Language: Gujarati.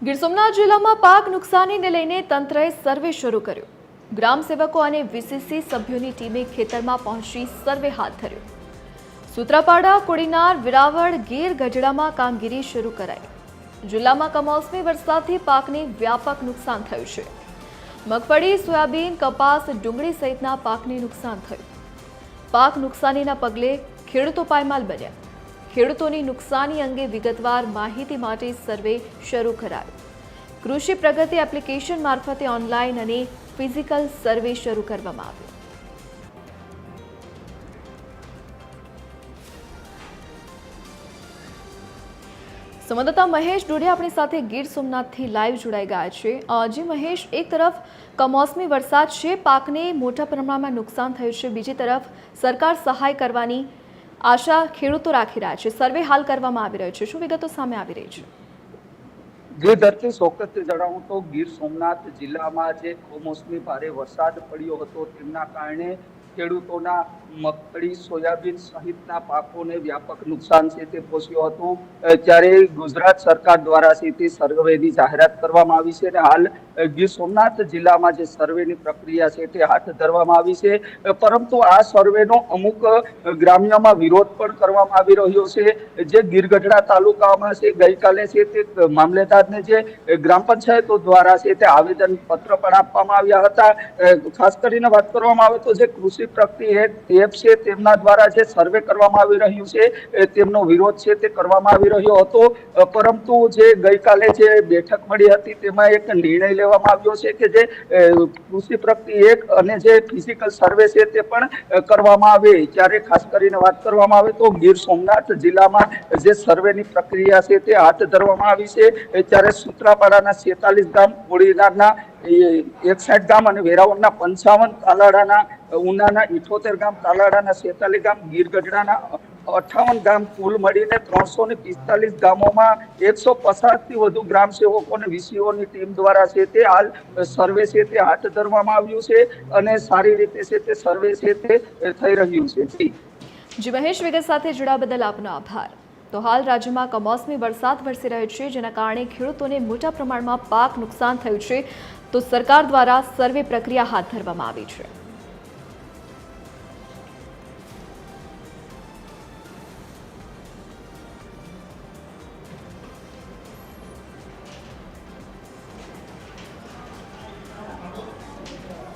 ગીર સોમનાથ જિલ્લામાં પાક નુકસાનીને લઈને તંત્રએ સર્વે શરૂ કર્યો। ગ્રામ સેવકો અને વીસીસી સભ્યોની ટીમે ખેતરમાં પહોંચી સર્વે હાથ ધર્યો। સૂત્રાપાડા, કોડીનાર, વેરાવળ, ગીર ગઢડામાં કામગીરી શરૂ કરાઈ। જિલ્લામાં કમોસમી વરસાદથી પાકને વ્યાપક નુકસાન થયું છે। મગફળી, સોયાબીન, કપાસ, ડુંગળી સહિતના પાકને નુકસાન થયું। પાક નુકસાનીના પગલે ખેડૂતો પાયમાલ બન્યા। ખેડૂતોની નુકસાની અંગે વિગતવાર માહિતી માટે સર્વે શરૂ કરાયો। કૃષિ પ્રગતિ એપ્લિકેશન મારફતે ઓનલાઈન અને ફિઝિકલ સર્વે શરૂ કરવામાં આવ્યો। સંવાદદાતા મહેશ ડોડિયા આપણી સાથે ગીર સોમનાથથી લાઈવ જોડાઈ ગયા છે। જી મહેશ, એક તરફ કમોસમી વરસાદ છે, પાકને મોટા પ્રમાણમાં નુકસાન થયું છે, બીજી તરફ સરકાર સહાય કરવાની આશા ખેડૂતો રાખી રહ્યા છે। સર્વે હાલ કરવામાં આવી રહ્યો છે, શું વિગતો સામે આવી રહી છે? જે ધરતી ચોક્કસથી જણાવું તો ગીર સોમનાથ જિલ્લામાં જે કમોસમી ભારે વરસાદ પડ્યો હતો તેમના કારણે ખેડૂતોના મગફળી, સોયાબીન સહિતના પાકોને વ્યાપક નુકસાન છે તે પહોંચ્યું હતું। ત્યારે ગુજરાત સરકાર દ્વારા છે તે સર્વેની જાહેરાત કરવામાં આવી છે અને હાલ ગીર સોમનાથ જિલ્લામાં જે સર્વેની પ્રક્રિયા છે તે હાથ ધરવામાં આવી છે। પરંતુ આ સર્વેનો અમુક ગ્રામ્યમાં વિરોધ પણ કરવામાં આવી રહ્યો છે। જે ગીર ગઢડા તાલુકામાં છે ગઈકાલે છે તે મામલેદારને જે ગ્રામ પંચાયતો દ્વારા છે તે આવેદન પત્ર પણ આપવામાં આવ્યા હતા। ખાસ કરીને વાત કરવામાં આવે તો જે કૃષિ પ્રગતિ એપ છે તેમના દ્વારા જે સર્વે કરવામાં આવી રહ્યું છે તેમનો વિરોધ છે તે કરવામાં આવી રહ્યો હતો। પરંતુ જે ગઈકાલે જે બેઠક મળી હતી તેમાં એક નિર્ણય લેવામાં આવ્યો છે કે જે કૃષિ પ્રગતિ એક અને જે ફિઝિકલ સર્વે છે તે પણ કરવામાં આવે। ત્યારે ખાસ કરીને વાત કરવામાં આવે તો ગીર સોમનાથ જિલ્લામાં જે સર્વેની પ્રક્રિયા છે તે હાથ ધરવામાં આવી છે। ત્યારે સૂત્રાપાડાના 46 ગામ, કોડીનારના 61 ગામ અને વેરાવળના 55, તાલાડાના ઉનાના 78 ગામ, તાલાડાના 46 ગામ, ગીર ગઢડાના 58 ગામ, કુલ મળીને 345 ગામોમાં 150 થી વધુ ગ્રામ સેવકો અને વીસીઓની ટીમ દ્વારા છે તે હાલ સર્વે છે તે હાથ ધરવામાં આવ્યું છે અને સારી રીતે છે તે સર્વે છે તે થઈ રહ્યું છે। જી મહેશ, વિગત સાથે જોડાવા બદલ આપનો આભાર। તો હાલ રાજ્યમાં કમોસમી વરસાદ વરસી રહ્યો છે, જેના કારણે ખેડૂતોને મોટા પ્રમાણમાં પાક નુકસાન થયું છે, તો સરકાર દ્વારા સર્વે પ્રક્રિયા હાથ ધરવામાં આવી છે।